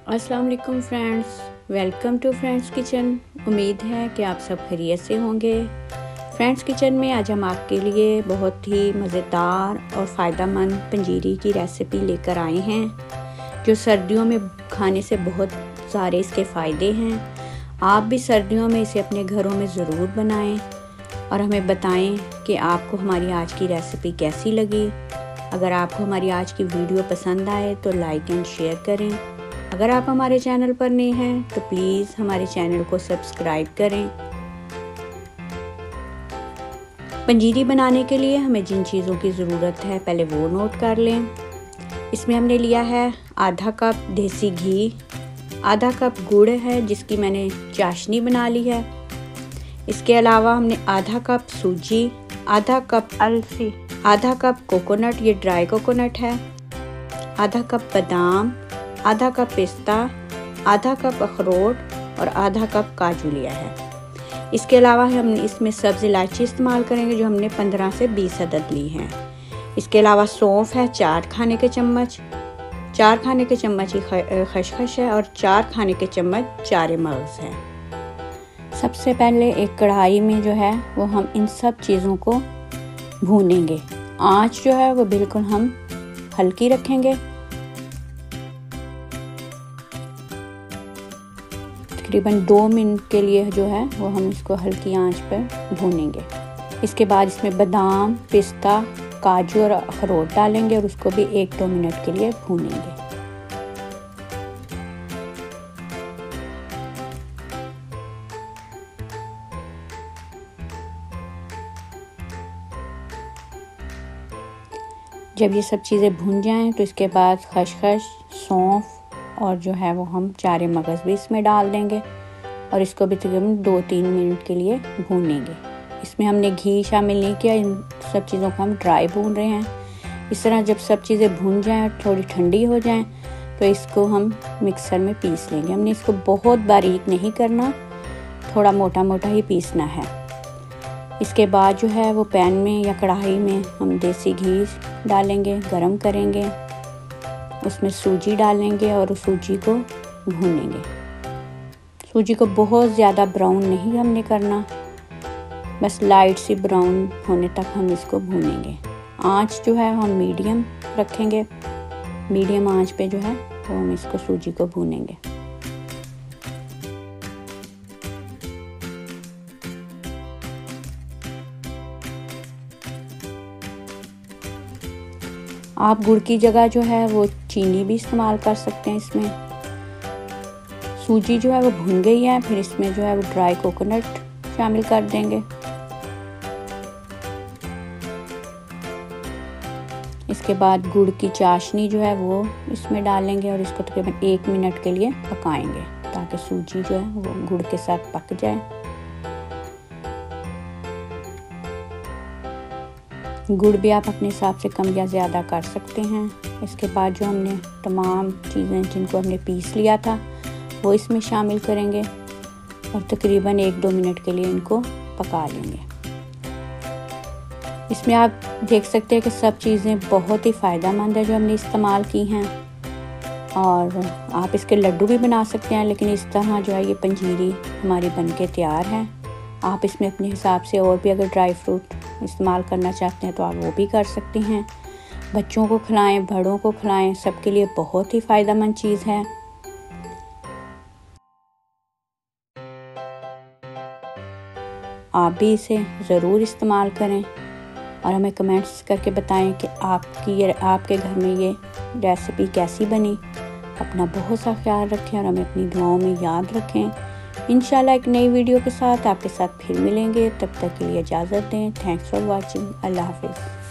अस्सलाम वालेकुम friends, welcome to friends kitchen. उम्मीद है कि आप सब खैरियत से होंगे। फ्रेंड्स किचन में आज हम आपके लिए बहुत ही मज़ेदार और फ़ायदेमंद पंजीरी की रेसिपी लेकर आए हैं, जो सर्दियों में खाने से बहुत सारे इसके फ़ायदे हैं। आप भी सर्दियों में इसे अपने घरों में ज़रूर बनाएं और हमें बताएं कि आपको हमारी आज की रेसिपी कैसी लगी। अगर आपको हमारी आज की वीडियो पसंद आए तो लाइक एंड शेयर करें। अगर आप हमारे चैनल पर नए हैं तो प्लीज़ हमारे चैनल को सब्सक्राइब करें। पंजीरी बनाने के लिए हमें जिन चीज़ों की ज़रूरत है पहले वो नोट कर लें। इसमें हमने लिया है आधा कप देसी घी, आधा कप गुड़ है जिसकी मैंने चाशनी बना ली है। इसके अलावा हमने आधा कप सूजी, आधा कप अलसी, आधा कप कोकोनट, ये ड्राई कोकोनट है, आधा कप बादाम, आधा कप पिस्ता, आधा कप अखरोट और आधा कप काजू लिया है। इसके अलावा हम इसमें सब्ज़ इलायची इस्तेमाल करेंगे जो हमने 15 से 20 अदद ली हैं। इसके अलावा सौंफ है 4 खाने के चम्मच, 4 खाने के चम्मच की खसखस है और 4 खाने के चम्मच चारे मगज़ है। सबसे पहले एक कढ़ाई में जो है वो हम इन सब चीज़ों को भूनेंगे। आँच जो है वो बिल्कुल हम हल्की रखेंगे। तकरीबन 2 मिनट के लिए जो है वो हम इसको हल्की आंच पर भूनेंगे। इसके बाद इसमें बादाम, पिस्ता, काजू और अखरोट डालेंगे और उसको भी 1-2 मिनट के लिए भूनेंगे। जब ये सब चीज़ें भून जाएं तो इसके बाद खसखस, सौंफ और जो है वो हम चारे मगज़ भी इसमें डाल देंगे और इसको भी तकरीबन 2-3 मिनट के लिए भूनेंगे। इसमें हमने घी शामिल नहीं किया, इन सब चीज़ों को हम ड्राई भून रहे हैं। इस तरह जब सब चीज़ें भून जाएं और थोड़ी ठंडी हो जाएं तो इसको हम मिक्सर में पीस लेंगे। हमने इसको बहुत बारीक नहीं करना, थोड़ा मोटा मोटा ही पीसना है। इसके बाद जो है वो पैन में या कढ़ाई में हम देसी घी डालेंगे, गरम करेंगे, उसमें सूजी डालेंगे और उस सूजी को भूनेंगे। सूजी को बहुत ज़्यादा ब्राउन नहीं हमने करना, बस लाइट सी ब्राउन होने तक हम इसको भूनेंगे। आंच जो है हम मीडियम रखेंगे, मीडियम आंच पे जो है वो हम इसको सूजी को भूनेंगे। आप गुड़ की जगह जो है वो चीनी भी इस्तेमाल कर सकते हैं। इसमें सूजी जो है वो भुन गई है, फिर इसमें जो है वो ड्राई कोकोनट शामिल कर देंगे। इसके बाद गुड़ की चाशनी जो है वो इसमें डालेंगे और इसको तकरीबन 1 मिनट के लिए पकाएंगे ताकि सूजी जो है वो गुड़ के साथ पक जाए। गुड़ भी आप अपने हिसाब से कम या ज़्यादा कर सकते हैं। इसके बाद जो हमने तमाम चीज़ें जिनको हमने पीस लिया था वो इसमें शामिल करेंगे और तकरीबन 1-2 मिनट के लिए इनको पका लेंगे। इसमें आप देख सकते हैं कि सब चीज़ें बहुत ही फ़ायदेमंद है जो हमने इस्तेमाल की हैं और आप इसके लड्डू भी बना सकते हैं, लेकिन इस तरह जो है ये पंजीरी हमारी बनके तैयार है। आप इसमें अपने हिसाब से और भी अगर ड्राई फ्रूट इस्तेमाल करना चाहते हैं तो आप वो भी कर सकते हैं। बच्चों को खिलाएं, बड़ों को खिलाएं, सबके लिए बहुत ही फ़ायदेमंद चीज़ है। आप भी इसे ज़रूर इस्तेमाल करें और हमें कमेंट्स करके बताएं कि आपके घर में ये रेसिपी कैसी बनी। अपना बहुत सा ख्याल रखें और हमें अपनी दुआओं में याद रखें। इंशाल्लाह एक नई वीडियो के साथ आपके साथ फिर मिलेंगे। तब तक के लिए इजाज़त दें। Thanks for watching. अल्लाह हाफिज़।